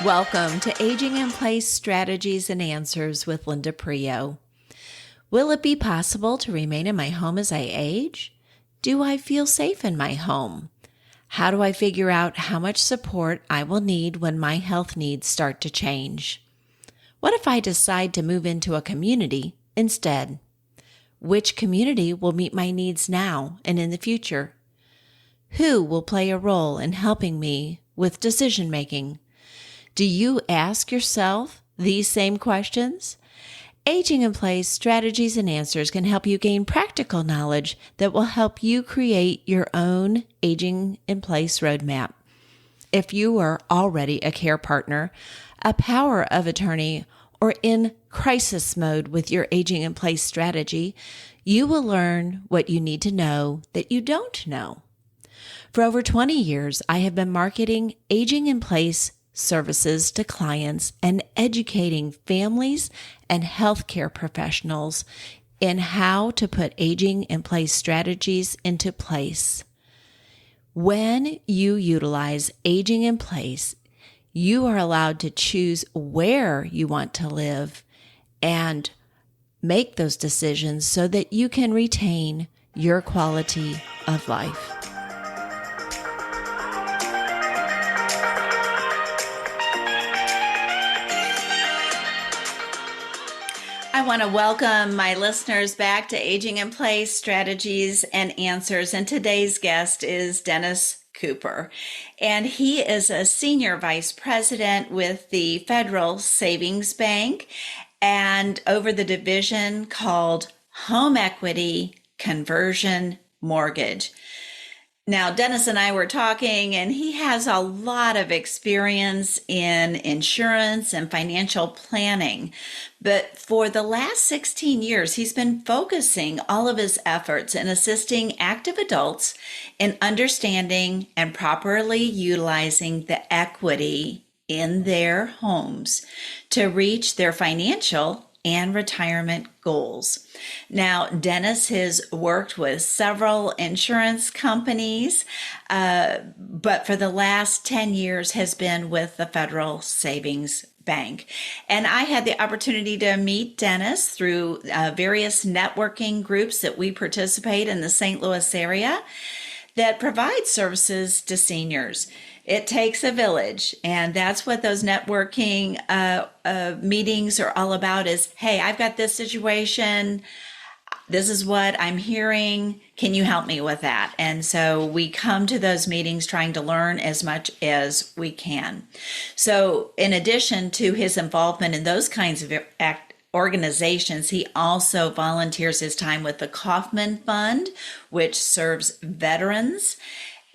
Welcome to Aging in Place Strategies and Answers with Linda Prio. Will it be possible to remain in my home as I age? Do I feel safe in my home? How do I figure out how much support I will need when my health needs start to change? What if I decide to move into a community instead? Which community will meet my needs now and in the future? Who will play a role in helping me with decision making? Do you ask yourself these same questions? Aging in Place Strategies and Answers can help you gain practical knowledge that will help you create your own Aging in Place roadmap. If you are already a care partner, a power of attorney, or in crisis mode with your Aging in Place strategy, you will learn what you need to know that you don't know. For over 20 years, I have been marketing Aging in Place services to clients and educating families and healthcare professionals in how to put aging in place strategies into place. When you utilize aging in place, you are allowed to choose where you want to live and make those decisions so that you can retain your quality of life. I want to welcome my listeners back to Aging in Place Strategies and Answers. And today's guest is Dennis Cooper. And he is a senior vice president with the Federal Savings Bank and over the division called Home Equity Conversion Mortgage. Now, Dennis and I were talking, and he has a lot of experience in insurance and financial planning. But for the last 16 years, he's been focusing all of his efforts in assisting active adults in understanding and properly utilizing the equity in their homes to reach their financial and retirement goals. Now, Dennis has worked with several insurance companies, but for the last 10 years has been with the Federal Savings Bank. And I had the opportunity to meet Dennis through various networking groups that we participate in the St. Louis area that provide services to seniors. It takes a village, and that's what those networking meetings are all about is, hey, I've got this situation. This is what I'm hearing. Can you help me with that? And so we come to those meetings trying to learn as much as we can. So in addition to his involvement in those kinds of organizations, he also volunteers his time with the Kauffman Fund, which serves veterans,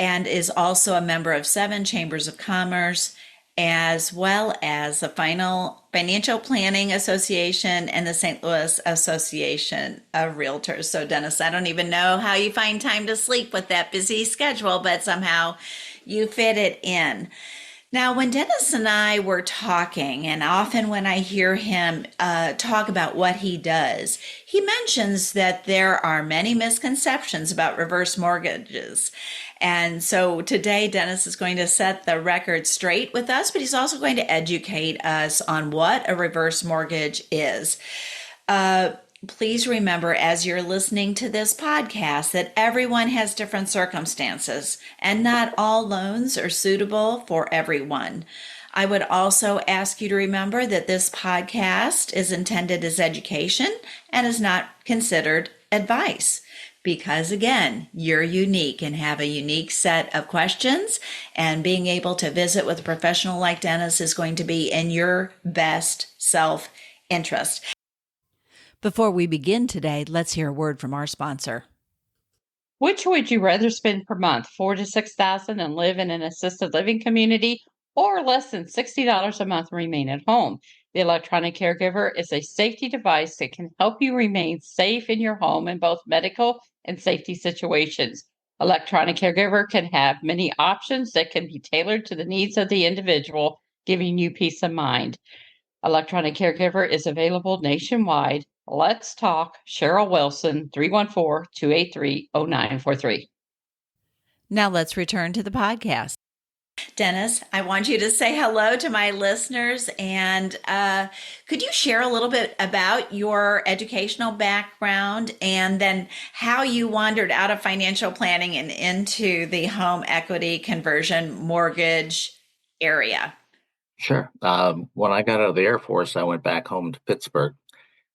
and is also a member of 7 chambers of commerce, as well as the Financial Planning Association and the St. Louis Association of Realtors. So Dennis, I don't even know how you find time to sleep with that busy schedule, but somehow you fit it in. Now, when Dennis and I were talking, and often when I hear him talk about what he does, he mentions that there are many misconceptions about reverse mortgages. And so today, Dennis is going to set the record straight with us, but he's also going to educate us on what a reverse mortgage is. Please remember, as you're listening to this podcast, that everyone has different circumstances and not all loans are suitable for everyone. I would also ask you to remember that this podcast is intended as education and is not considered advice. Because again, you're unique and have a unique set of questions, and being able to visit with a professional like Dennis is going to be in your best self-interest. Before we begin today, let's hear a word from our sponsor. Which would you rather spend per month, $4,000 to $6,000 and live in an assisted living community, or less than $60 a month and remain at home? The electronic caregiver is a safety device that can help you remain safe in your home in both medical and safety situations. Electronic caregiver can have many options that can be tailored to the needs of the individual, giving you peace of mind. Electronic caregiver is available nationwide. Let's talk. Cheryl Wilson, 314-283-0943. Now let's return to the podcast. Dennis, I want you to say hello to my listeners and could you share a little bit about your educational background and then how you wandered out of financial planning and into the home equity conversion mortgage area? Sure. When I got out of the Air Force, I went back home to Pittsburgh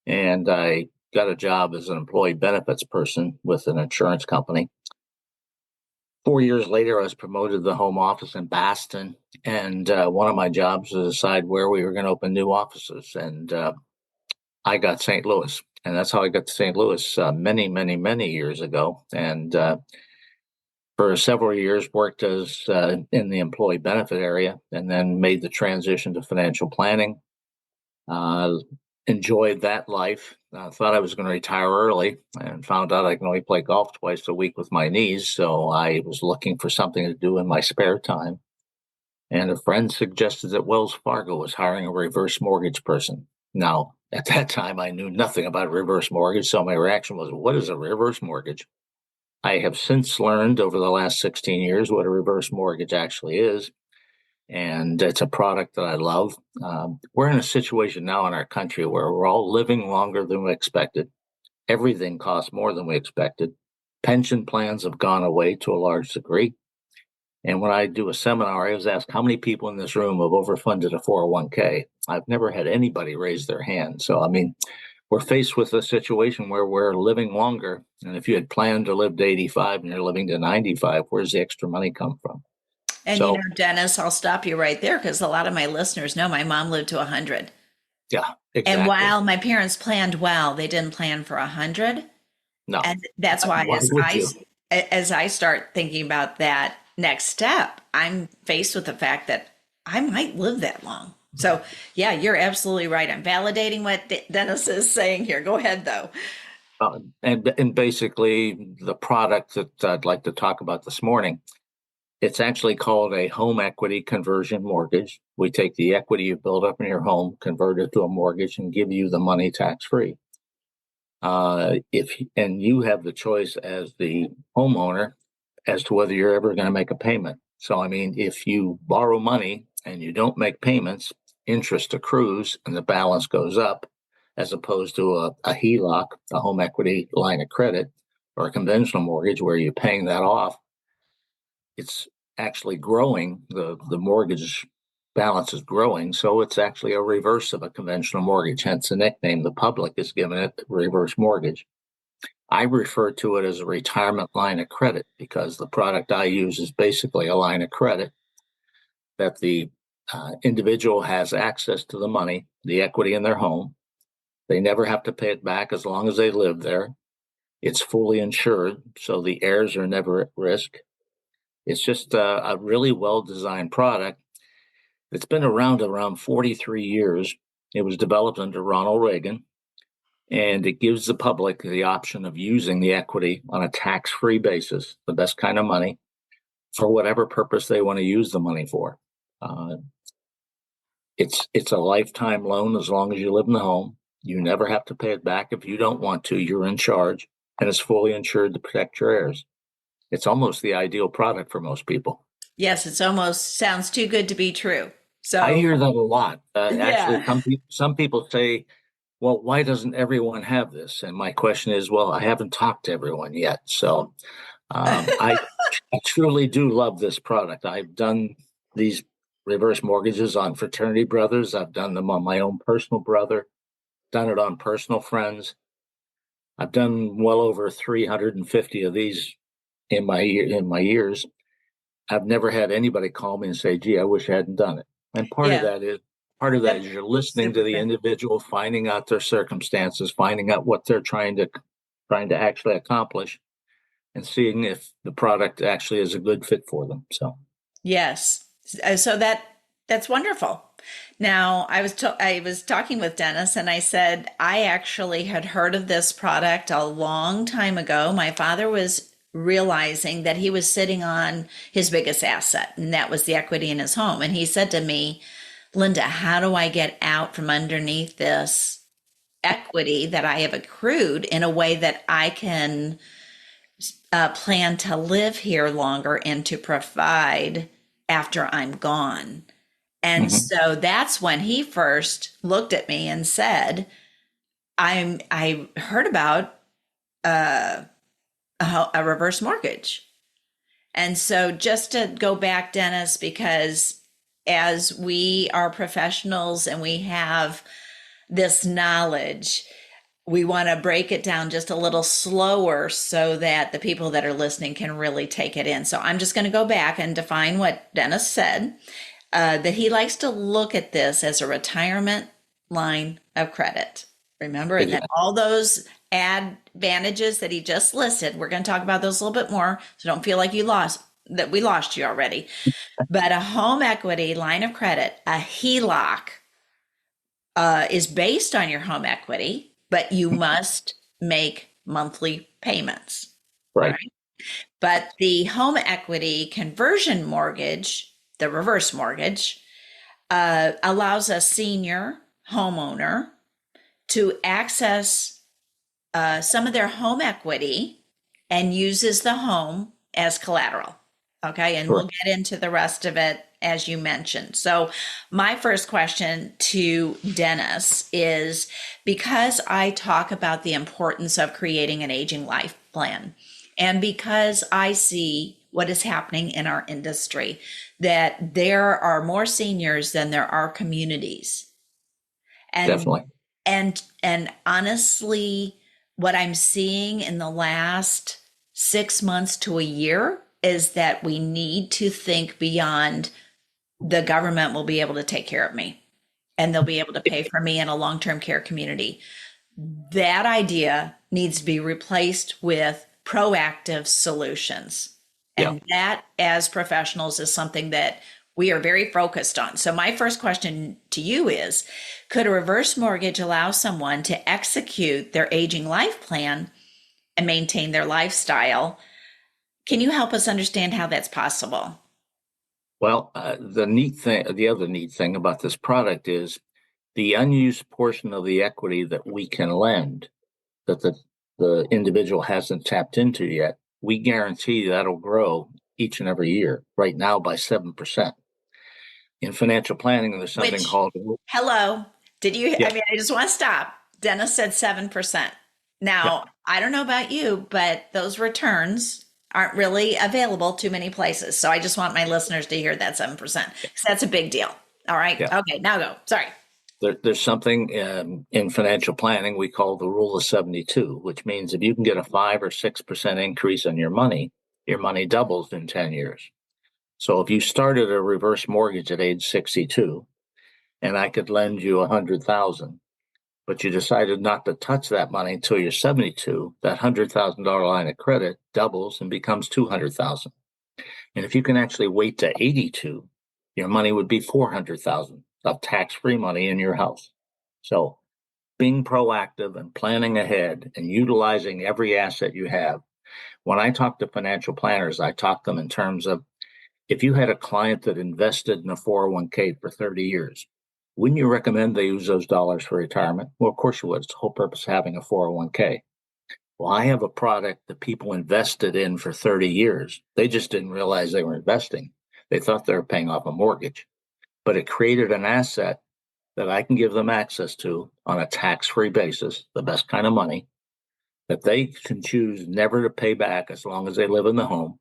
and I got a job as an employee benefits person with an insurance company. 4 years later, I was promoted to the home office in Boston. And one of my jobs was to decide where we were going to open new offices. And I got St. Louis. And that's how I got to St. Louis many, many, many years ago. And for several years, worked as in the employee benefit area and then made the transition to financial planning. Uh, Enjoyed that life. Thought I was going to retire early and found out I can only play golf twice a week with my knees. So I was looking for something to do in my spare time. And a friend suggested that Wells Fargo was hiring a reverse mortgage person. Now, at that time, I knew nothing about reverse mortgage. So my reaction was, what is a reverse mortgage? I have since learned over the last 16 years what a reverse mortgage actually is, and it's a product that I love. We're in a situation now in our country where we're all living longer than we expected. Everything costs more than we expected. Pension plans have gone away to a large degree. And when I do a seminar, I was asked how many people in this room have overfunded a 401k. I've never had anybody raise their hand. So, I mean, we're faced with a situation where we're living longer. And if you had planned to live to 85 and you're living to 95, where's the extra money come from? And So, Dennis, I'll stop you right there because a lot of my listeners know my mom lived to 100. yeah, And exactly. while my parents planned well, they didn't plan for 100. No, And that's why why would you? as I start thinking about that next step, I'm faced with the fact that I might live that long. So, yeah, you're absolutely right. I'm validating what Dennis is saying here. Go ahead, though. And basically, the product that I'd like to talk about this morning, it's actually called a home equity conversion mortgage. We take the equity you build up in your home, convert it to a mortgage, and give you the money tax free. If and you have the choice as the homeowner as to whether you're ever going to make a payment. So, I mean, if you borrow money and you don't make payments, interest accrues and the balance goes up, as opposed to a HELOC, a home equity line of credit, or a conventional mortgage where you're paying that off. It's actually growing. The mortgage balance is growing. So it's actually a reverse of a conventional mortgage, hence the nickname the public is giving it reverse mortgage. I refer to it as a retirement line of credit because the product I use is basically a line of credit that the individual has access to the money, the equity in their home. They never have to pay it back as long as they live there. It's fully insured, so the heirs are never at risk. It's just a really well designed product. It's been around 43 years. It was developed under Ronald Reagan, and it gives the public the option of using the equity on a tax-free basis, the best kind of money, for whatever purpose they want to use the money for. Uh, it's a lifetime loan as long as you live in the home. You never have to pay it back if you don't want to. You're in charge, and it's fully insured to protect your heirs. It's almost the ideal product for most people. Yes, it's almost sounds too good to be true. I So, hear that a lot. Actually, yeah. some people say, well, why doesn't everyone have this? And my question is, well, I haven't talked to everyone yet. So I truly do love this product. I've done these reverse mortgages on fraternity brothers. I've done them on my own personal brother, done it on personal friends. I've done well over 350 of these in my years. I've never had anybody call me and say, "Gee, I wish I hadn't done it." And Yeah, part of that that's is you're listening to super the fair. individual, finding out their circumstances, finding out what they're trying to actually accomplish, and seeing if the product actually is a good fit for them. So, Yes. So that's wonderful. Now, I was talking with Dennis and I said I actually had heard of this product a long time ago. My father was realizing that he was sitting on his biggest asset, and that was the equity in his home. And he said to me, "Linda, how do I get out from underneath this equity that I have accrued in a way that I can plan to live here longer and to provide after I'm gone. And Mhm. so that's when he first looked at me and said, I heard about uh, a reverse mortgage. And so just to go back, Dennis, because as we are professionals and we have this knowledge, we want to break it down just a little slower so that the people that are listening can really take it in. So I'm just going to go back and define what Dennis said, that he likes to look at this as a retirement line of credit. Remember, and then Exactly. all those advantages that he just listed, we're going to talk about those a little bit more. So don't feel like we lost you already. But a home equity line of credit, a HELOC, is based on your home equity, but you must make monthly payments. All Right. right. But the home equity conversion mortgage, the reverse mortgage, allows a senior homeowner to access some of their home equity and uses the home as collateral. Okay. And we'll Correct. get into the rest of it as you mentioned. So, my first question to Dennis is, because I talk about the importance of creating an aging life plan, and because I see what is happening in our industry, that there are more seniors than there are communities. And Definitely. and honestly, what I'm seeing in the last 6 months to a year is that we need to think beyond the government will be able to take care of me and they'll be able to pay for me in a long-term care community. That idea needs to be replaced with proactive solutions. Yeah. And that, as professionals, is something that we are very focused on. So, my first question to you is, could a reverse mortgage allow someone to execute their aging life plan and maintain their lifestyle? Can you help us understand how that's possible? Well, the other neat thing about this product is the unused portion of the equity that we can lend that the individual hasn't tapped into yet. We guarantee that'll grow each and every year, right now by 7%. In financial planning, there's something Which, called, hello, did you? yeah, I mean, I just want to stop. Dennis said 7%. yeah, Now, I don't know about you, but those returns aren't really available too many places. So I just want my listeners to hear that 7% because that's a big deal. All right. yeah. Okay. Now go. Sorry. There's something in financial planning we call the rule of 72, which means if you can get a 5 or 6% increase on your money doubles in 10 years. So if you started a reverse mortgage at age 62 and I could lend you 100,000, but you decided not to touch that money until you're 72, that $100,000 line of credit doubles and becomes 200,000. And if you can actually wait to 82, your money would be 400,000 of tax-free money in your house. So being proactive and planning ahead and utilizing every asset you have. When I talk to financial planners, I talk them in terms of, if you had a client that invested in a 401k for 30 years, wouldn't you recommend they use those dollars for retirement? Well, of course you would. It's the whole purpose of having a 401k. Well, I have a product that people invested in for 30 years. They just didn't realize they were investing. They thought they were paying off a mortgage, but it created an asset that I can give them access to on a tax-free basis, the best kind of money that they can choose never to pay back as long as they live in the home.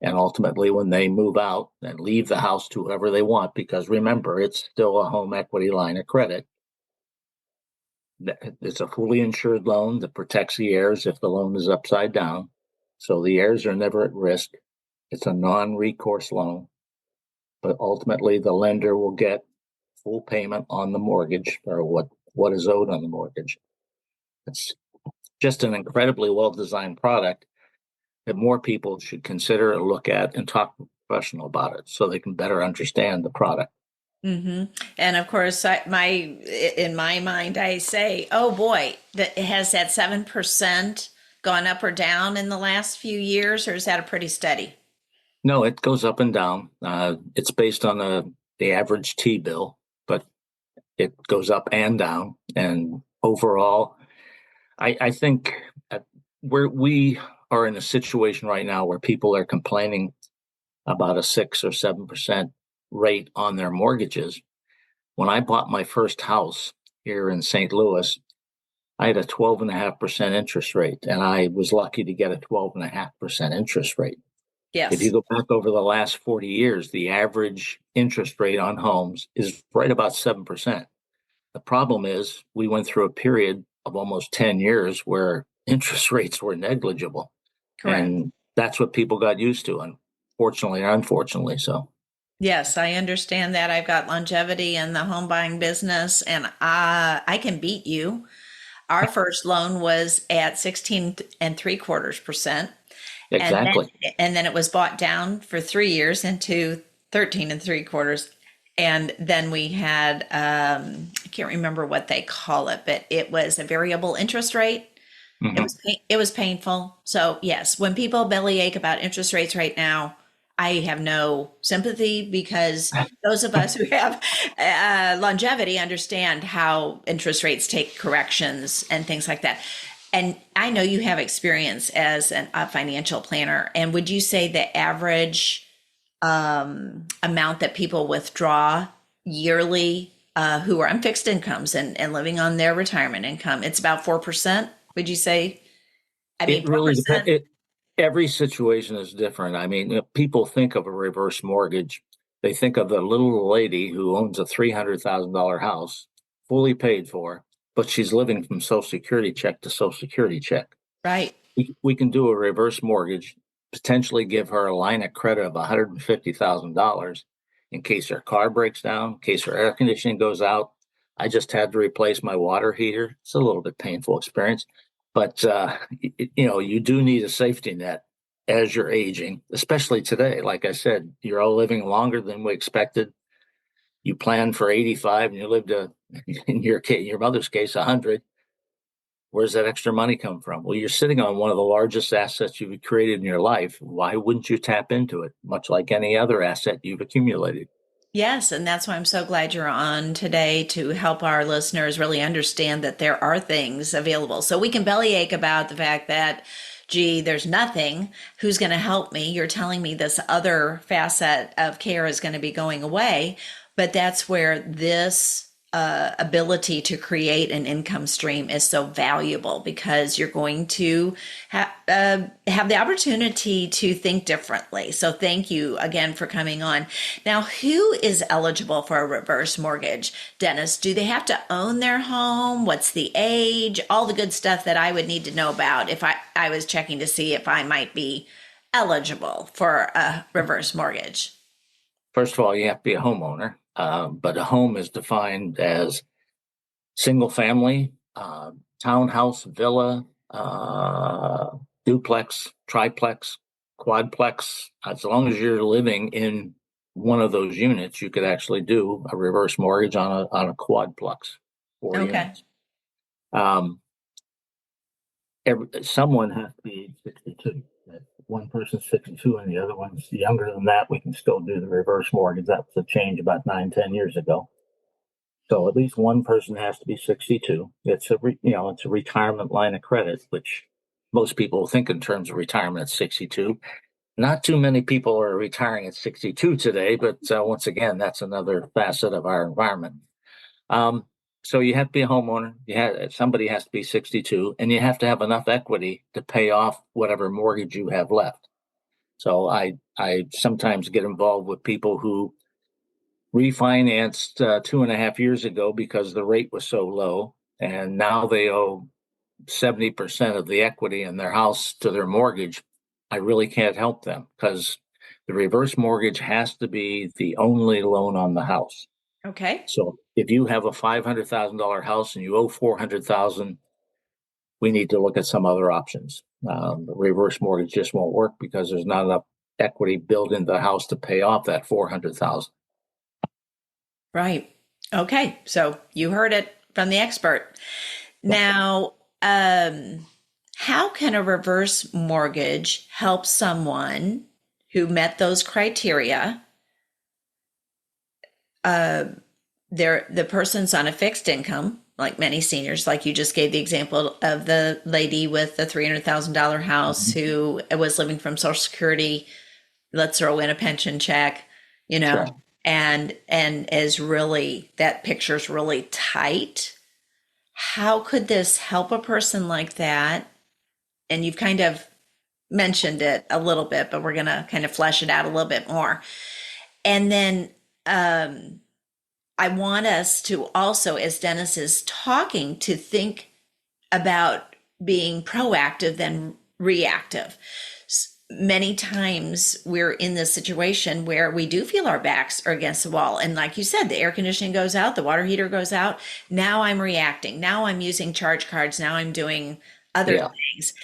And ultimately, when they move out and leave the house to whoever they want, because remember, it's still a home equity line of credit. It's a fully insured loan that protects the heirs if the loan is upside down. So the heirs are never at risk. It's a non-recourse loan, but ultimately the lender will get full payment on the mortgage or what is owed on the mortgage. It's just an incredibly well-designed product that more people should consider and look at and talk to a professional about it so they can better understand the product. Hmm. And of course, in my mind, I say, oh boy, that has that 7% gone up or down in the last few years, or is that a pretty steady? No, it goes up and down. It's based on the average T bill, but it goes up and down. And overall, I think we are in a situation right now where people are complaining about a 6 or 7% rate on their mortgages. When I bought my first house here in St. Louis, I had a 12.5% interest rate, and I was lucky to get a 12.5% interest rate. If you Yes, go back over the last 40 years, the average interest rate on homes is right about 7%. The problem is we went through a period of almost 10 years where interest rates were negligible. correct. And that's what people got used to, unfortunately or unfortunately. So Yes, I understand that. I've got longevity in the home buying business, and I can beat you. Our first loan was at 16.75%. And then exactly. it was bought down for 3 years into 13.75. And then we had I can't remember what they call it, but it was a variable interest rate. Hmm. It was painful. So yes, when people bellyache about interest rates right now, I have no sympathy, because those of us who have longevity understand how interest rates take corrections and things like that. And I know you have experience as a financial planner. And would you say the average amount that people withdraw yearly, who are on fixed incomes and living on their retirement income, it's about 4%? Would you say? I mean, It really depends. 4%. Every situation is different. I mean, people think of a reverse mortgage. They think of the little lady who owns a $300,000 house, fully paid for, but she's living from Social Security check to Social Security check. Right. We can do a reverse mortgage, potentially give her a line of credit of $150,000 in case her car breaks down, in case her air conditioning goes out. I just had to replace my water heater. It's a little bit painful experience, but you do need a safety net as you're aging, especially today. Like I said, you're all living longer than we expected. You planned for 85 and you lived in your mother's case, 100. Where's that extra money come from? Well, you're sitting on one of the largest assets you've created in your life. Why wouldn't you tap into it, much like any other asset you've accumulated? Yes, and that's why I'm so glad you're on today, to help our listeners really understand that there are things available. So we can bellyache about the fact that, gee, there's nothing. Who's going to help me? You're telling me this other facet of care is going to be going away. But that's where this ability to create an income stream is so valuable, because you're going to have the opportunity to think differently. So thank you again for coming on. Now, who is eligible for a reverse mortgage, Dennis? Do they have to own their home? What's the age? All the good stuff that I would need to know about if I was checking to see if I might be eligible for a reverse mortgage. First of all, you have to be a homeowner, but a home is defined as single family, townhouse, villa, duplex, triplex, quadplex. As long as you're living in one of those units, you could actually do a reverse mortgage on a quadplex, four Okay. units. Um, someone has to be 62. If one person's 62 and the other one's younger than that, we can still do the reverse mortgage. That was a change about 9, 10 years ago. So at least one person has to be 62. It's it's a retirement line of credit, which most people think in terms of retirement at 62. Not too many people are retiring at 62 today, but once again, that's another facet of our environment. Um, so you have to be a homeowner. Somebody has to be 62, and you have to have enough equity to pay off whatever mortgage you have left. So I sometimes get involved with people who refinanced 2.5 years ago because the rate was so low, and now they owe 70% of the equity in their house to their mortgage. I really can't help them because the reverse mortgage has to be the only loan on the house. Okay. So if you have a $500,000 house and you owe 400,000, we need to look at some other options. The reverse mortgage just won't work because there's not enough equity built into the house to pay off that 400,000. Right. Okay. So you heard it from the expert. Now, how can a reverse mortgage help someone who met those criteria? The person's on a fixed income, like many seniors, like you just gave the example of the lady with the $300,000 house Mhm. who was living from Social Security let's throw in a pension check, Sure. and is really, that picture's really tight. How could this help a person like that? And you've kind of mentioned it a little bit, but we're going to kind of flesh it out a little bit more. And then I want us to also, as Dennis is talking, to think about being proactive than reactive. Many times we're in this situation where we do feel our backs are against the wall. And like you said, the air conditioning goes out, the water heater goes out. Now I'm reacting. Now I'm using charge cards. Now I'm doing other Yeah. things.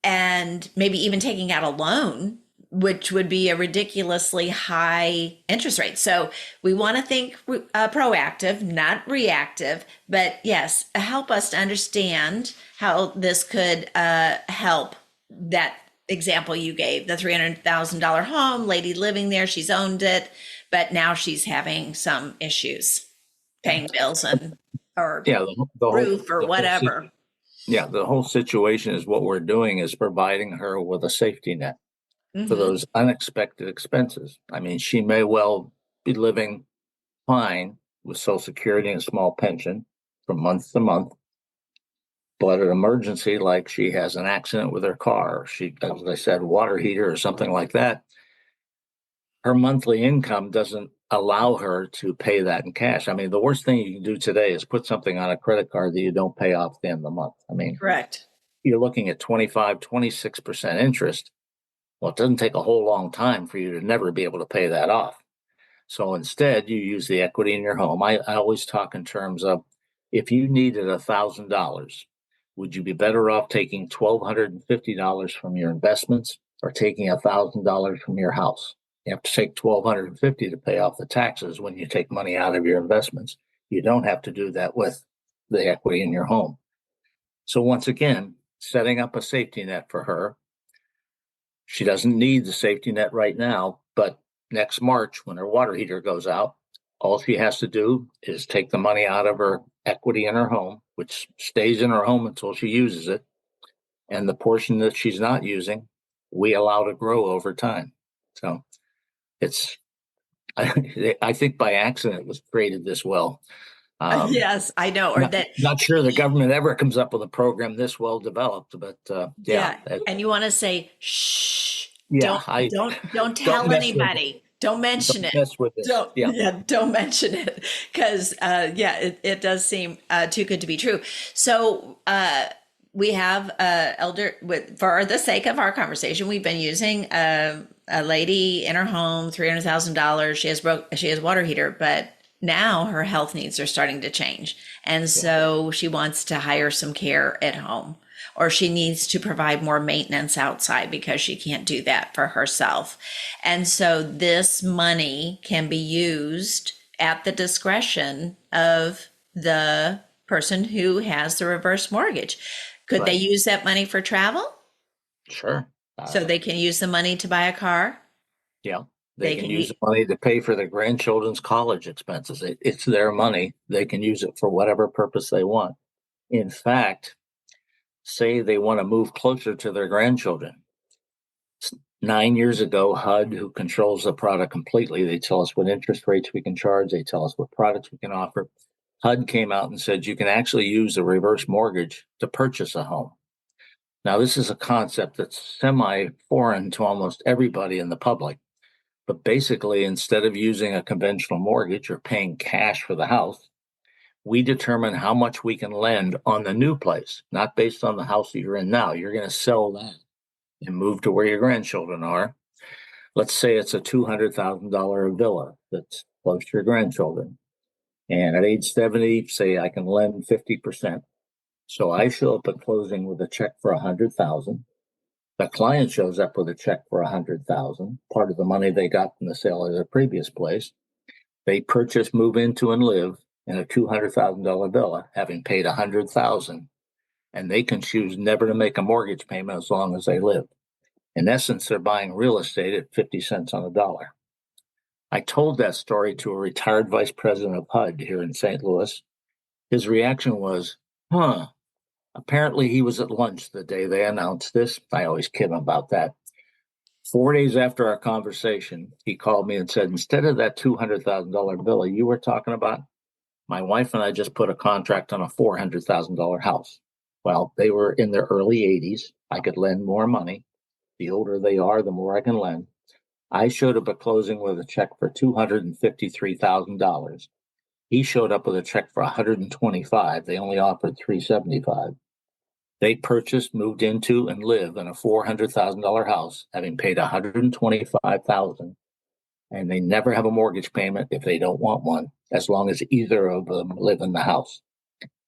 And maybe even taking out a loan, which would be a ridiculously high interest rate. So we want to think proactive, not reactive, but yes, help us to understand how this could help. That example you gave, the $300,000 home, lady living there, she's owned it, but now she's having some issues paying bills and or Yeah. roof or the whole whatever. yeah, the whole situation is what we're doing is providing her with a safety net for Mm-hmm. those unexpected expenses. I mean, she may well be living fine with Social Security and a small pension from month to month, but an emergency like she has an accident with her car, or she, as I said, water heater or something like that, her monthly income doesn't allow her to pay that in cash. I mean, the worst thing you can do today is put something on a credit card that you don't pay off at the end of the month. I mean, Correct. you're looking at 25, 26% interest. Well, it doesn't take a whole long time for you to never be able to pay that off. So instead, you use the equity in your home. I always talk in terms of if you needed $1,000, would you be better off taking $1,250 from your investments or taking $1,000 from your house? You have to take $1,250 to pay off the taxes when you take money out of your investments. You don't have to do that with the equity in your home. So once again, setting up a safety net for her. She doesn't need the safety net right now, but next March, when her water heater goes out, all she has to do is take the money out of her equity in her home, which stays in her home until she uses it. And the portion that she's not using, we allow to grow over time. So it's, I think by accident it was created this well. Yes, I know. Or Not, that, not sure the government ever comes up with a program this well developed, but yeah, yeah. And you want to say, shh, yeah, I don't don't tell mess with it. anybody. Don't mention Don't it. mess with this. Don't, Yeah. yeah, don't mention it. Because, yeah, it does seem too good to be true. So, we have elder with, for the sake of our conversation, we've been using a lady in her home, $300,000. She has water heater, but now her health needs are starting to change. And so she wants to hire some care at home, or she needs to provide more maintenance outside because she can't do that for herself. And so this money can be used at the discretion of the person who has the reverse mortgage. Could they Right. use that money for travel? Sure. So they can use the money to buy a car? Yeah. They They can can use use, the money to pay for their grandchildren's college expenses. It's their money. They can use it for whatever purpose they want. In fact, say they want to move closer to their grandchildren. 9 years ago, HUD, who controls the product completely, they tell us what interest rates we can charge. They tell us what products we can offer. HUD came out and said you can actually use a reverse mortgage to purchase a home. Now, this is a concept that's semi foreign to almost everybody in the public. But basically, instead of using a conventional mortgage or paying cash for the house, we determine how much we can lend on the new place, not based on the house that you're in now. You're going to sell that and move to where your grandchildren are. Let's say it's a $200,000 villa that's close to your grandchildren. And at age 70, say I can lend 50%. So I show up at closing with a check for 100,000. The client shows up with a check for 100,000, part of the money they got from the sale of their previous place. They purchase, move into, and live in a $200,000 villa, having paid 100,000, and they can choose never to make a mortgage payment as long as they live. In essence, they're buying real estate at 50 cents on the dollar. I told that story to a retired vice president of HUD here in St. Louis. His reaction was, huh. Apparently, he was at lunch the day they announced this. I always kid him about that. 4 days after our conversation, he called me and said, instead of that $200,000 bill you were talking about, my wife and I just put a contract on a $400,000 house. Well, they were in their early 80s. I could lend more money. The older they are, the more I can lend. I showed up at closing with a check for $253,000. He showed up with a check for $125,000. They only offered $375,000. They purchased, moved into, and live in a $400,000 house, having paid $125,000, and they never have a mortgage payment if they don't want one, as long as either of them live in the house.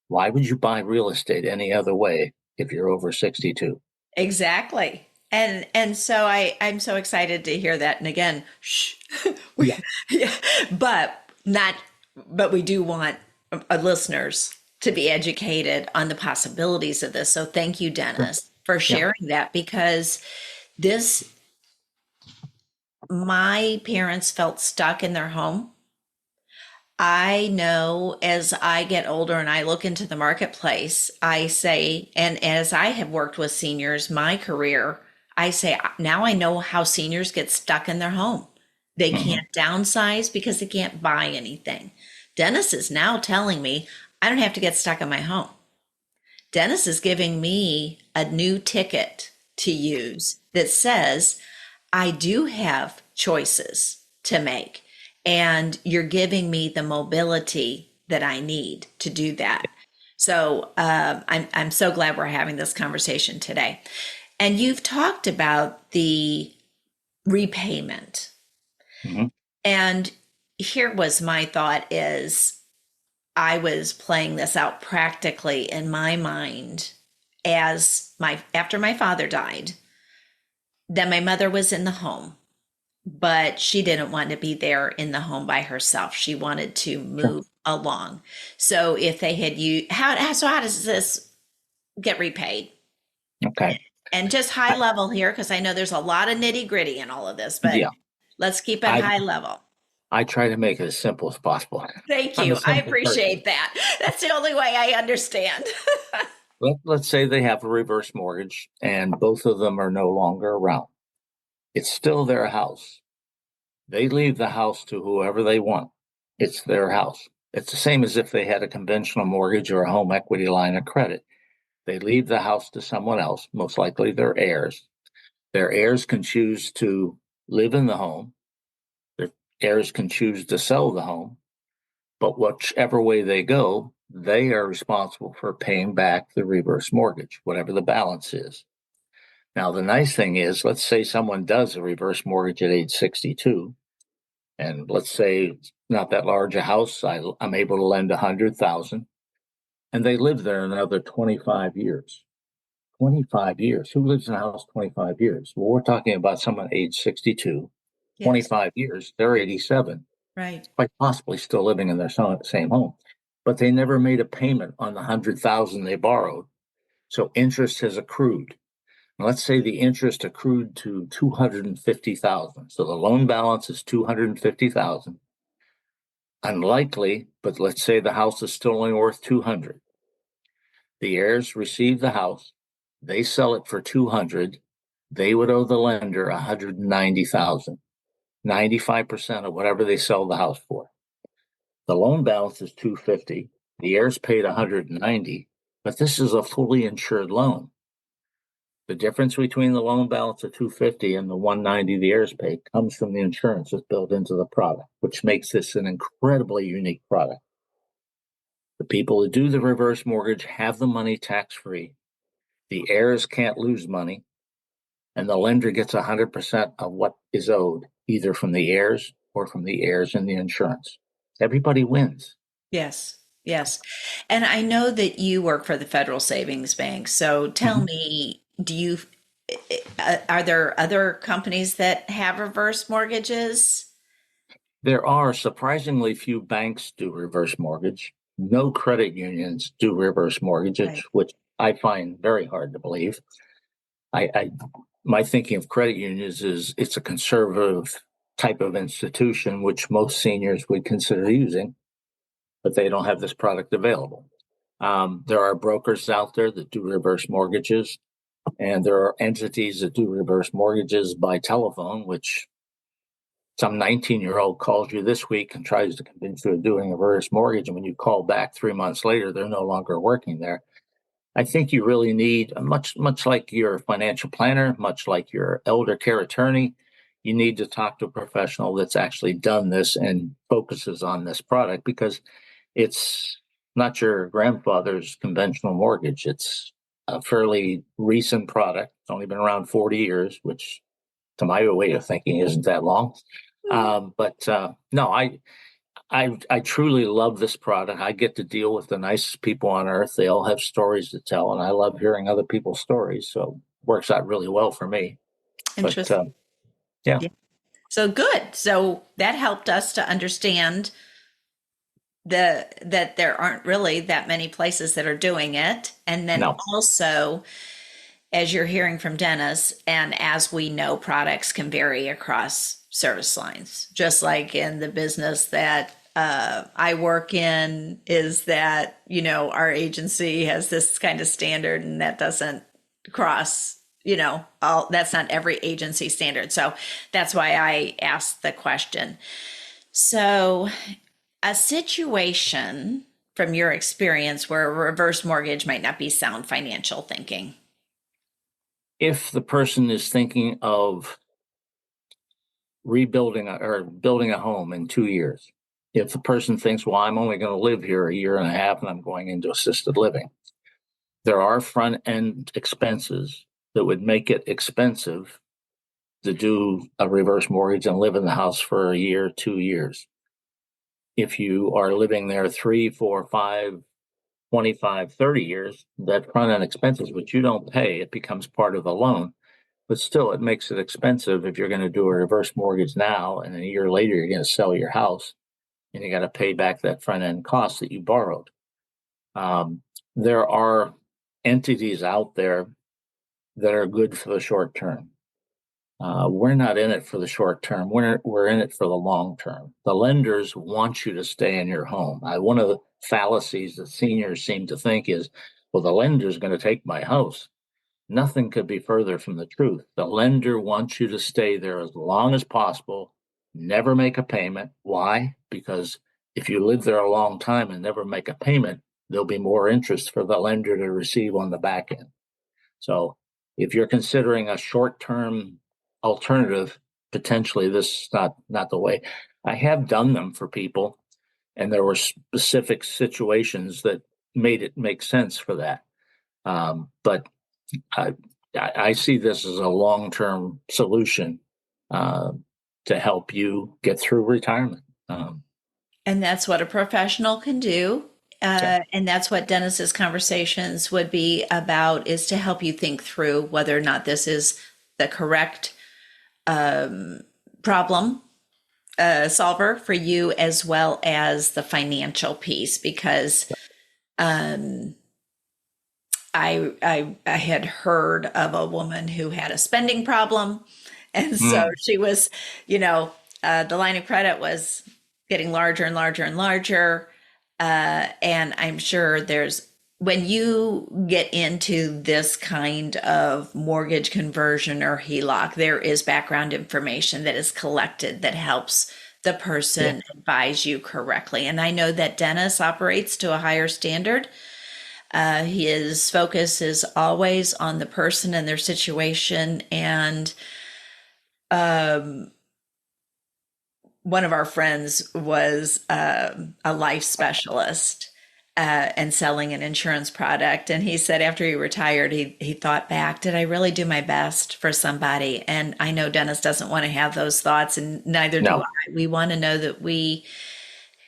Why would you buy real estate any other way if you're over 62? Exactly. And so I'm so excited to hear that. And again, shh, we, Yeah. yeah, but not, but we do want listeners to be educated on the possibilities of this. So thank you, Dennis, for Yeah. sharing that, because this, my parents felt stuck in their home. I know as I get older and I look into the marketplace, I say, and as I have worked with seniors my career, I say, now I know how seniors get stuck in their home. They Mhm. can't downsize because they can't buy anything. Dennis is now telling me I don't have to get stuck in my home. Dennis is giving me a new ticket to use that says I do have choices to make, and you're giving me the mobility that I need to do that. So I'm so glad we're having this conversation today. And you've talked about the repayment, Mhm. and here was my thought: is I was playing this out practically in my mind as my after my father died. Then my mother was in the home, but she didn't want to be there in the home by herself. She wanted to Sure. move along. So if they had you, how does this get repaid? Okay. And just high I, level here, because I know there's a lot of nitty gritty in all of this, but yeah. let's keep it I high level. I try to make it as simple as possible. Thank I'm a you. I simple person. appreciate that. That's the only way I understand. Let's say they have a reverse mortgage and both of them are no longer around. It's still their house. They leave the house to whoever they want. It's their house. It's the same as if they had a conventional mortgage or a home equity line of credit. They leave the house to someone else, most likely their heirs. Their heirs can choose to live in the home. Their heirs can choose to sell the home. But whichever way they go, they are responsible for paying back the reverse mortgage, whatever the balance is. Now, the nice thing is, let's say someone does a reverse mortgage at age 62, and let's say it's not that large a house. I'm able to lend 100,000, and they live there another 25 years. 25 years. Who lives in a house 25 years? Well, we're talking about someone age 62, Yes, 25 years, they're 87, right. quite possibly still living in their same home. But they never made a payment on the 100,000 they borrowed. So interest has accrued. Let's say the interest accrued to 250,000. So the loan balance is 250,000. Unlikely, but let's say the house is still only worth 200. The heirs receive the house, they sell it for 200. They would owe the lender 190,000, 95% of whatever they sell the house for. The loan balance is 250. The heirs paid 190, but this is a fully insured loan. The difference between the loan balance of 250 and the 190 the heirs pay comes from the insurance that's built into the product, which makes this an incredibly unique product. The people who do the reverse mortgage have the money tax free. The heirs can't lose money, and the lender gets 100% of what is owed, either from the heirs or from the heirs and the insurance. Everybody wins. Yes, yes. And I know that you work for the Federal Savings Bank. So tell Mhm. me, are there other companies that have reverse mortgages? There are surprisingly few banks do reverse mortgage. No credit unions do reverse mortgages, Right. which I find very hard to believe. I my thinking of credit unions is it's a conservative type of institution which most seniors would consider using, but they don't have this product available. There are brokers out there that do reverse mortgages. And there are entities that do reverse mortgages by telephone, which some 19-year-old calls you this week and tries to convince you of doing a reverse mortgage. And when you call back 3 months later, they're no longer working there. I think you really need, much like your financial planner, much like your elder care attorney, you need to talk to a professional that's actually done this and focuses on this product, because it's not your grandfather's conventional mortgage. It's a fairly recent product. It's only been around 40 years, which to my way of thinking isn't that long. But no, I truly love this product. I get to deal with the nicest people on earth. They all have stories to tell, and I love hearing other people's stories. So it works out really well for me. But Interesting. yeah, Yeah. So good. So that helped us to understand that there aren't really that many places that are doing it. And then no, also, as you're hearing from Dennis, and as we know, products can vary across service lines, just like in the business that I work in, is that, our agency has this kind of standard, and that doesn't cross, that's not every agency standard. So that's why I asked the question. So, a situation from your experience where a reverse mortgage might not be sound financial thinking. if the person is thinking of rebuilding or building a home in 2 years, if the person thinks, well, I'm only going to live here a year and a half and I'm going into assisted living, there are front end expenses that would make it expensive to do a reverse mortgage and live in the house for a year, 2 years. If you are living there 3, 4, 5, 25, 30 years, that front end expenses, which you don't pay, it becomes part of the loan. But still, it makes it expensive if you're going to do a reverse mortgage now, and a year later, you're going to sell your house and you got to pay back that front end cost that you borrowed. There are entities out there that are good for the short term. We're not in it for the short term. We're in it for the long term. The lenders want you to stay in your home. One of the fallacies that seniors seem to think is, well, the lender's going to take my house. Nothing could be further from the truth. The lender wants you to stay there as long as possible, never make a payment. Why? Because if you live there a long time and never make a payment, there'll be more interest for the lender to receive on the back end. So if you're considering a short-term alternative, potentially this is not the way. I have done them for people, and there were specific situations that made it make sense for that. But I see this as a long-term solution to help you get through retirement. And that's what a professional can do. Yeah. And that's what Dennis's conversations would be about, is to help you think through whether or not this is the correct problem solver for you, as well as the financial piece. Because I had heard of a woman who had a spending problem. And so she was, the line of credit was getting larger and larger and larger. And I'm sure when you get into this kind of mortgage conversion or HELOC, there is background information that is collected that helps the person advise you correctly. And I know that Dennis operates to a higher standard. His focus is always on the person and their situation. And one of our friends was a life specialist and selling an insurance product. And he said after he retired, he thought back, did I really do my best for somebody? And I know Dennis doesn't want to have those thoughts, and neither do No. I. We want to know that we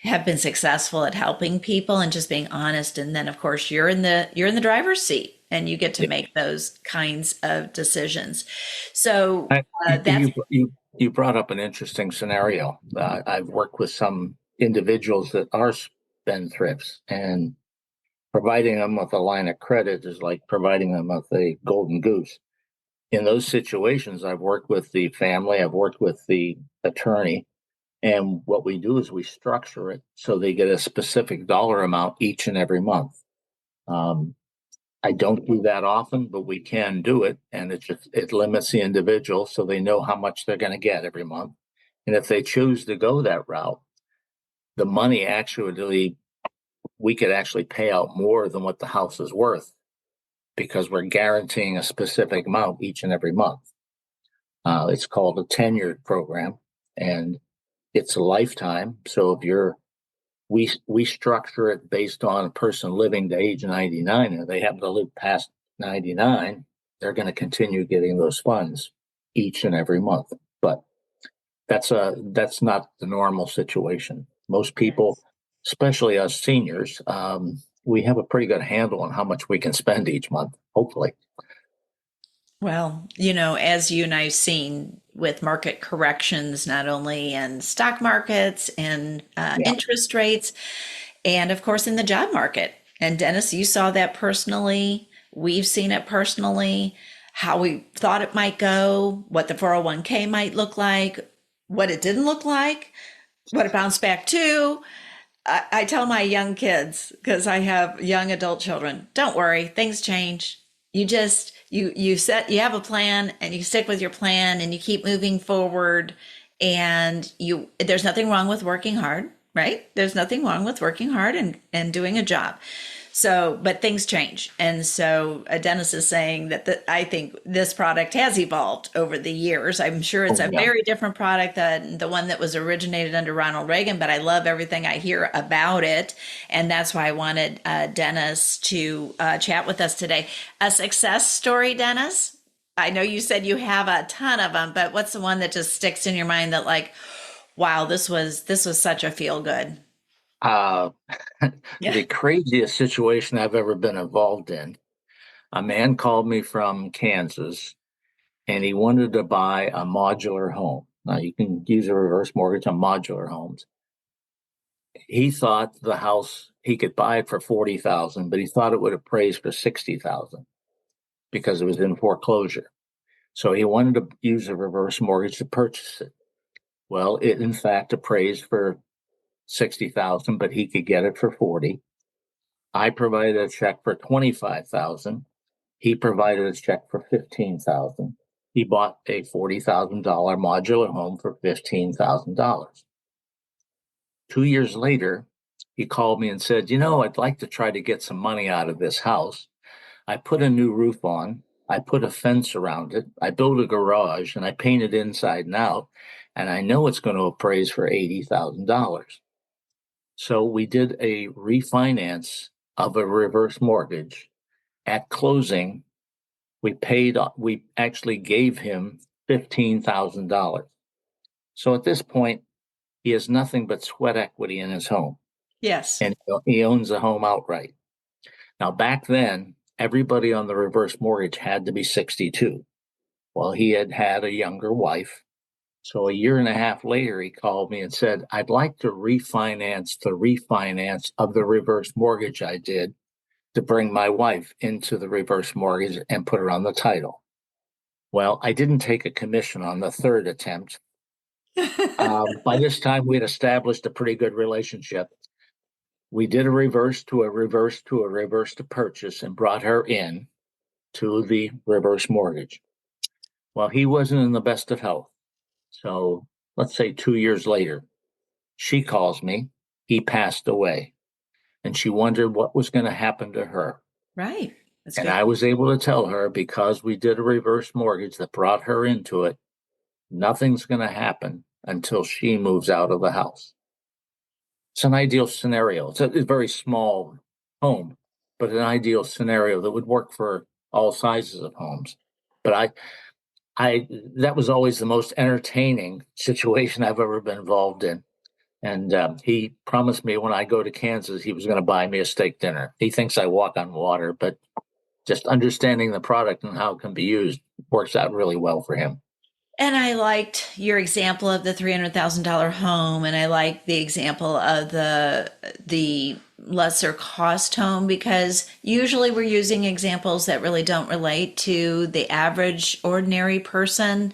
have been successful at helping people and just being honest. And then, of course, you're in the driver's seat, and you get to make those kinds of decisions. So that's You brought up an interesting scenario. I've worked with some individuals that are spendthrifts, and providing them with a line of credit is like providing them with a golden goose. In those situations, I've worked with the family, I've worked with the attorney, and what we do is we structure it so they get a specific dollar amount each and every month. I don't do that often, but we can do it. And it limits the individual so they know how much they're going to get every month. And if they choose to go that route, the money actually, we could actually pay out more than what the house is worth because we're guaranteeing a specific amount each and every month. It's called a tenured program, and it's a lifetime. So we structure it based on a person living to age 99, and if they happen to live past 99, they're going to continue getting those funds each and every month. But that's not the normal situation. Most people, Yes. especially us seniors, we have a pretty good handle on how much we can spend each month, hopefully. Well, as you and I've seen with market corrections, not only in stock markets and Yeah. interest rates, and of course in the job market. And Dennis, you saw that personally. We've seen it personally, how we thought it might go, what the 401k might look like, what it didn't look like, what it bounced back to. I tell my young kids, because I have young adult children, don't worry, things change. You just you have a plan and you stick with your plan and you keep moving forward, and there's nothing wrong with working hard, right? There's nothing wrong with working hard and doing a job. So, but things change. And so Dennis is saying that I think this product has evolved over the years. I'm sure it's Oh, a yeah. very different product than the one that was originated under Ronald Reagan, but I love everything I hear about it. And that's why I wanted Dennis to chat with us today. A success story, Dennis? I know you said you have a ton of them, but what's the one that just sticks in your mind that like, wow, this was such a feel good? Uh, Yeah. the craziest situation I've ever been involved in. A man called me from Kansas and he wanted to buy a modular home. Now you can use a reverse mortgage on modular homes. He thought the house he could buy it for 40,000, but he thought it would appraise for 60,000 because it was in foreclosure. So he wanted to use a reverse mortgage to purchase it. Well, it in fact appraised for 60,000, but he could get it for 40. I provided a check for 25,000. He provided a check for 15,000. He bought a $40,000 modular home for $15,000. 2 years later, he called me and said, I'd like to try to get some money out of this house. I put a new roof on. I put a fence around it. I built a garage and I painted inside and out. And I know it's going to appraise for $80,000. So we did a refinance of a reverse mortgage. At closing, we actually gave him $15,000. So at this point, he has nothing but sweat equity in his home, Yes. and he owns the home outright. Now, back then, everybody on the reverse mortgage had to be 62. Well, he had a younger wife. So a year and a half later, he called me and said, I'd like to refinance the refinance of the reverse mortgage I did to bring my wife into the reverse mortgage and put her on the title. Well, I didn't take a commission on the third attempt. By this time, we had established a pretty good relationship. We did a reverse to a reverse to a reverse to purchase and brought her in to the reverse mortgage. Well, he wasn't in the best of health. So let's say 2 years later, she calls me. He passed away. And she wondered what was going to happen to her. Right. That's And good. I was able to tell her because we did a reverse mortgage that brought her into it, nothing's going to happen until she moves out of the house. It's an ideal scenario. It's a very small home, but an ideal scenario that would work for all sizes of homes. But that was always the most entertaining situation I've ever been involved in. And he promised me when I go to Kansas, he was going to buy me a steak dinner. He thinks I walk on water, but just understanding the product and how it can be used works out really well for him. And I liked your example of the $300,000 home, and I like the example of the lesser cost home, because usually we're using examples that really don't relate to the average ordinary person,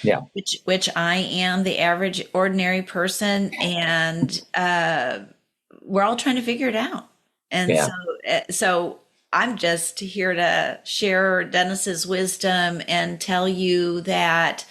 Yeah. which I am the average ordinary person, and we're all trying to figure it out. And Yeah. so I'm just here to share Dennis's wisdom and tell you that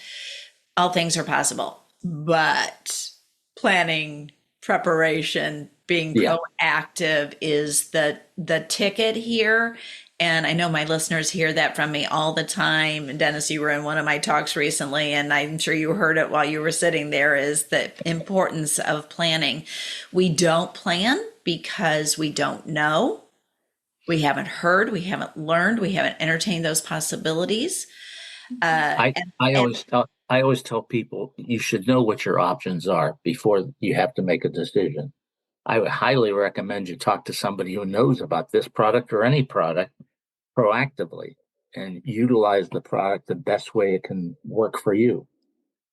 all things are possible, but planning, preparation, being Yeah. proactive is the ticket here. And I know my listeners hear that from me all the time. Dennis, you were in one of my talks recently, and I'm sure you heard it while you were sitting there, is the importance of planning. We don't plan because we don't know. We haven't heard, we haven't learned, we haven't entertained those possibilities. I And, I always tell people you should know what your options are before you have to make a decision. I would highly recommend you talk to somebody who knows about this product or any product proactively and utilize the product the best way it can work for you.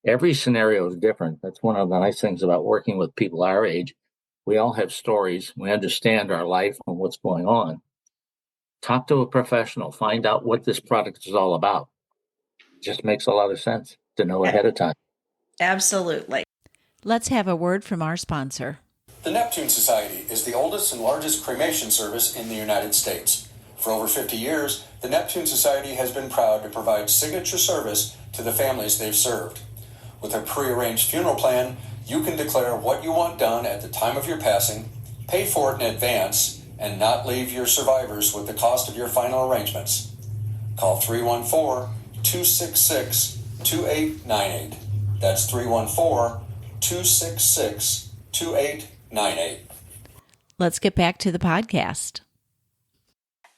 Every scenario is different. That's one of the nice things about working with people our age. We all have stories. We understand our life and what's going on. Talk to a professional. Find out what this product is all about. It just makes a lot of sense to know ahead of time. absolutely. Let's have a word from our sponsor. The Neptune Society is the oldest and largest cremation service in the United States. For over 50 years, the Neptune Society has been proud to provide signature service to the families they've served. With a pre-arranged funeral plan, you can declare what you want done at the time of your passing, pay for it in advance, and not leave your survivors with the cost of your final arrangements. Call 314-266-2898. That's 314-266-2898. Let's get back to the podcast.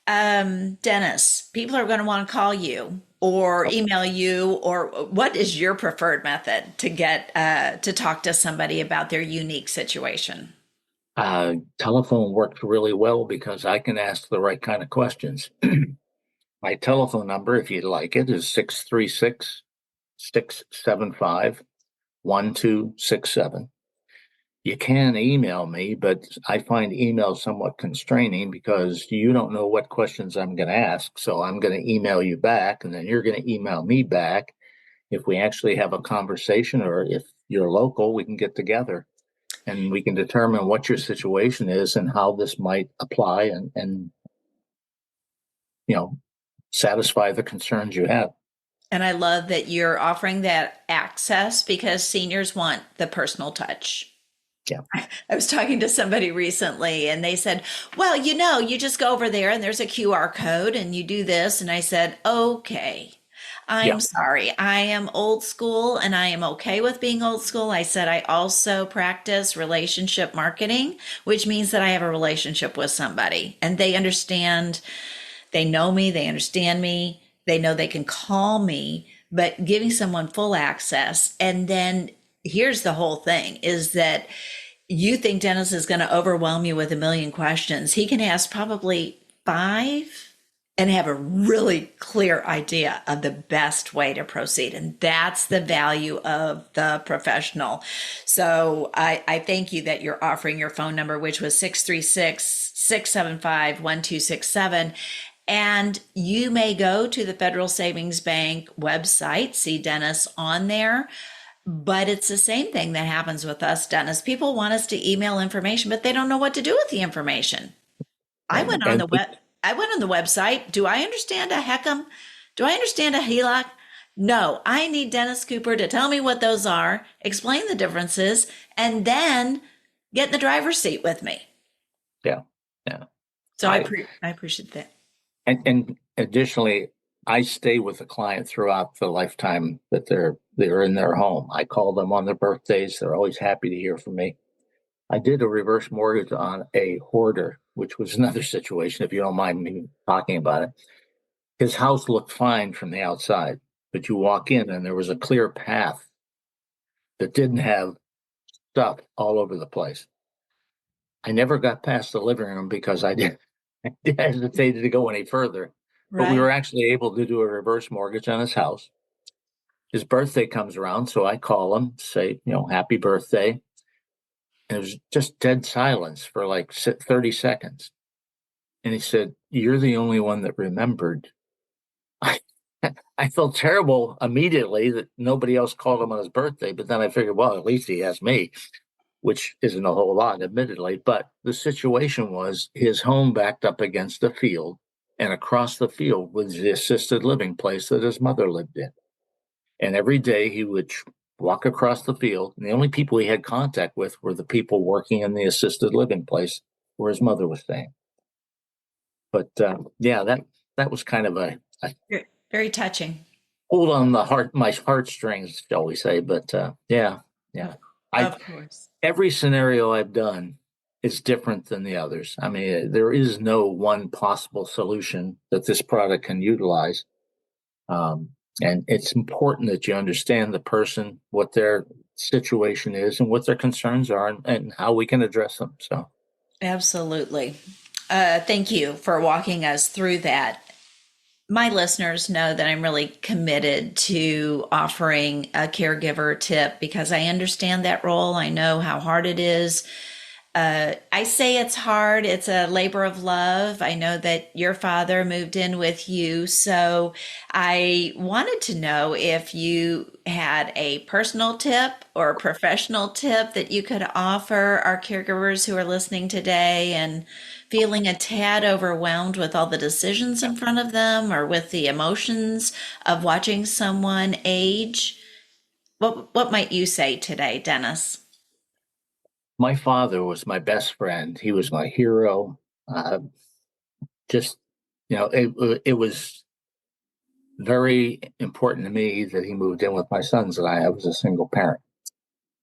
Dennis, people are going to want to call you or email you, or what is your preferred method to get to talk to somebody about their unique situation? Telephone works really well because I can ask the right kind of questions. My telephone number, if you'd like it, is 636-675-1267. You can email me, but I find email somewhat constraining because you don't know what questions I'm going to ask. So I'm going to email you back, and then you're going to email me back. If we actually have a conversation, or if you're local, we can get together and we can determine what your situation is and how this might apply and satisfy the concerns you have. And I love that you're offering that access because seniors want the personal touch. Yeah. I was talking to somebody recently and they said, well, you just go over there and there's a QR code and you do this. And I said, okay, I'm sorry. I am old school and I am okay with being old school. I said, I also practice relationship marketing, which means that I have a relationship with somebody and they understand, they know me, they understand me, they know they can call me, but giving someone full access. And then here's the whole thing is that you think Dennis is going to overwhelm you with a million questions. He can ask probably 5 and have a really clear idea of the best way to proceed. And that's the value of the professional. So I thank you that you're offering your phone number, which was 636-675-1267. And you may go to the Federal Savings Bank website, see Dennis on there. But it's the same thing that happens with us, Dennis. People want us to email information, but they don't know what to do with the information. I went on the website. Do I understand a HECM? Do I understand a HELOC? No, I need Dennis Cooper to tell me what those are, explain the differences, and then get in the driver's seat with me. Yeah. So I appreciate that. And additionally, I stay with the client throughout the lifetime that they're in their home. I call them on their birthdays. They're always happy to hear from me. I did a reverse mortgage on a hoarder, which was another situation, if you don't mind me talking about it. His house looked fine from the outside, but you walk in and there was a clear path that didn't have stuff all over the place. I never got past the living room because I hesitated to go any further. But we were actually able to do a reverse mortgage on his house. His birthday comes around, so I call him, say, happy birthday. And it was just dead silence for like 30 seconds. And he said, you're the only one that remembered. I felt terrible immediately that nobody else called him on his birthday. But then I figured, well, at least he has me, which isn't a whole lot, admittedly. But the situation was his home backed up against the field. And across the field was the assisted living place that his mother lived in. And every day he would walk across the field, and the only people he had contact with were the people working in the assisted living place where his mother was staying. But yeah, that was kind of a Very, very touching. hold on my heartstrings, shall we say? But yeah. Of course. Every scenario I've done is different than the others. I mean, there is no one possible solution that this product can utilize. And it's important that you understand the person, what their situation is, and what their concerns are, and how we can address them. So, Absolutely. Thank you for walking us through that. My listeners know that I'm really committed to offering a caregiver tip because I understand that role. I know how hard it is. I say it's hard. It's a labor of love. I know that your father moved in with you. So I wanted to know if you had a personal tip or a professional tip that you could offer our caregivers who are listening today and feeling a tad overwhelmed with all the decisions in front of them or with the emotions of watching someone age. What might you say today, Dennis? my father was my best friend. He was my hero. Just, it was very important to me that he moved in with my sons and I was a single parent.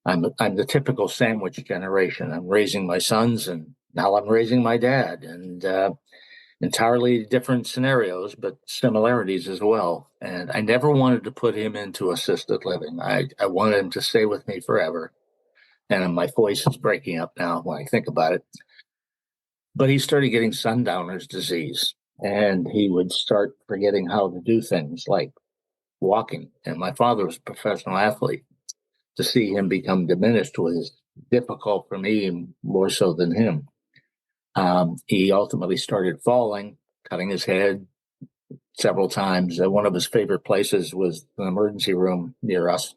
I'm the typical sandwich generation. I'm raising my sons, and now I'm raising my dad, and entirely different scenarios, but similarities as well. And I never wanted to put him into assisted living. I wanted him to stay with me forever. And my voice is breaking up now when I think about it. But he started getting sundowner's disease, and he would start forgetting how to do things like walking. And my father was a professional athlete. To see him become diminished was difficult for me, more so than him. He ultimately started falling, cutting his head several times. One of his favorite places was an emergency room near us.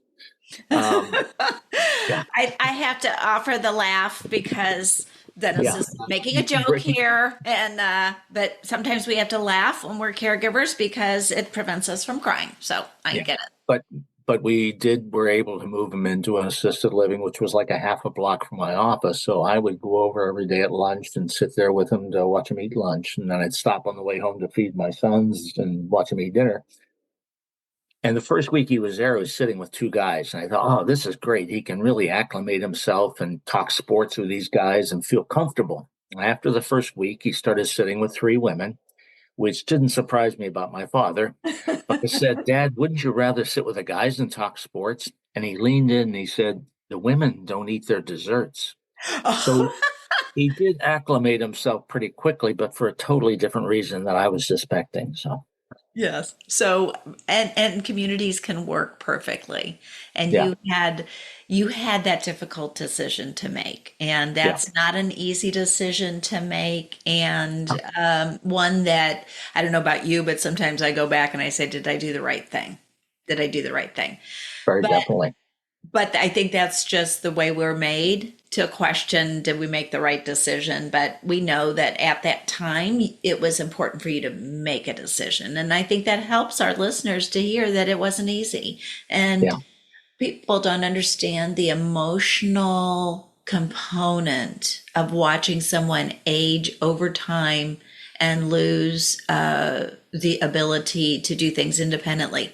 Yeah. I have to offer the laugh because Dennis Yeah. is making a joke here, and but sometimes we have to laugh when we're caregivers because it prevents us from crying. So I Yeah. get it. But were able to move him into an assisted living, which was like a half a block from my office. So I would go over every day at lunch and sit there with him to watch him eat lunch. And then I'd stop on the way home to feed my sons and watch him eat dinner. And the first week he was there, I was sitting with two guys. And I thought, oh, this is great. He can really acclimate himself and talk sports with these guys and feel comfortable. After the first week, he started sitting with three women, which didn't surprise me about my father. But I said, Dad, wouldn't you rather sit with the guys and talk sports? And he leaned in and he said, the women don't eat their desserts. So he did acclimate himself pretty quickly, but for a totally different reason that I was suspecting. So, Yes. So and communities can work perfectly. And yeah, you had that difficult decision to make. And yeah, that's not an easy decision to make. And one that I don't know about you, but sometimes I go back and I say, did I do the right thing? Did I do the right thing? very But definitely. But I think that's just the way we're made to question, did we make the right decision? But we know that at that time, it was important for you to make a decision. And I think that helps our listeners to hear that it wasn't easy. And Yeah, people don't understand the emotional component of watching someone age over time and lose the ability to do things independently,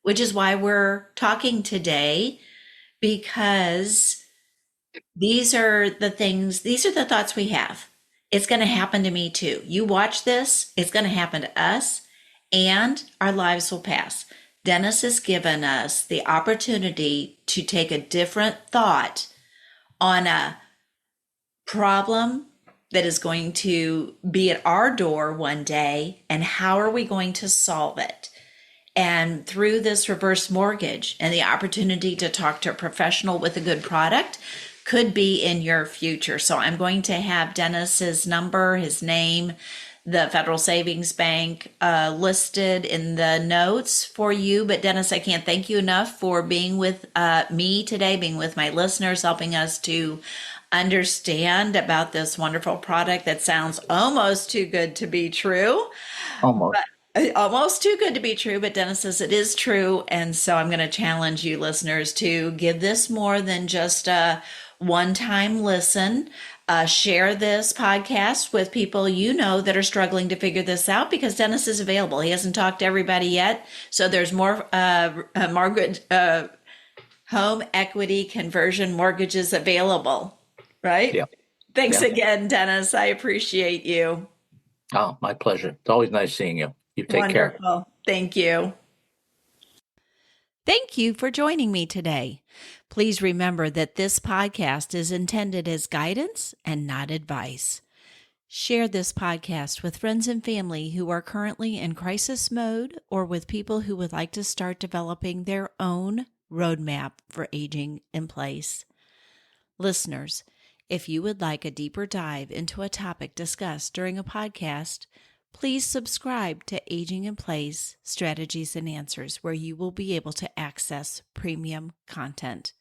which is why we're talking today, because these are the thoughts we have. It's going to happen to me too. You watch this, it's going to happen to us, and our lives will pass. Dennis has given us the opportunity to take a different thought on a problem that is going to be at our door one day, and how are we going to solve it? And through this reverse mortgage and the opportunity to talk to a professional with a good product could be in your future. So I'm going to have Dennis's number, his name, the Federal Savings Bank listed in the notes for you. But Dennis, I can't thank you enough for being with me today, being with my listeners, helping us to understand about this wonderful product that sounds almost too good to be true. Almost. Almost too good to be true, but Dennis says it is true. And so I'm going to challenge you listeners to give this more than just a one-time listen. Share this podcast with people you know that are struggling to figure this out, because Dennis is available. He hasn't talked to everybody yet. So there's more home equity conversion mortgages available, right? Yeah. Thanks Yeah. again, Dennis. I appreciate you. Oh, my pleasure. It's always nice seeing you. You take care. Wonderful. Thank you. Thank you for joining me today. Please remember that this podcast is intended as guidance and not advice. Share this podcast with friends and family who are currently in crisis mode, or with people who would like to start developing their own roadmap for aging in place. Listeners, if you would like a deeper dive into a topic discussed during a podcast, please subscribe to Aging in Place Strategies and Answers, where you will be able to access premium content.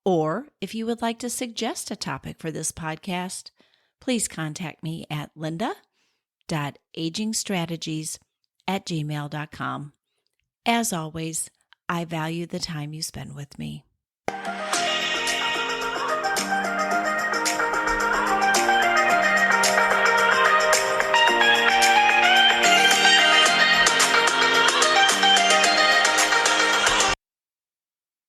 Or if you would like to suggest a topic for this podcast, please contact me at linda.agingstrategies@gmail.com. As always, I value the time you spend with me.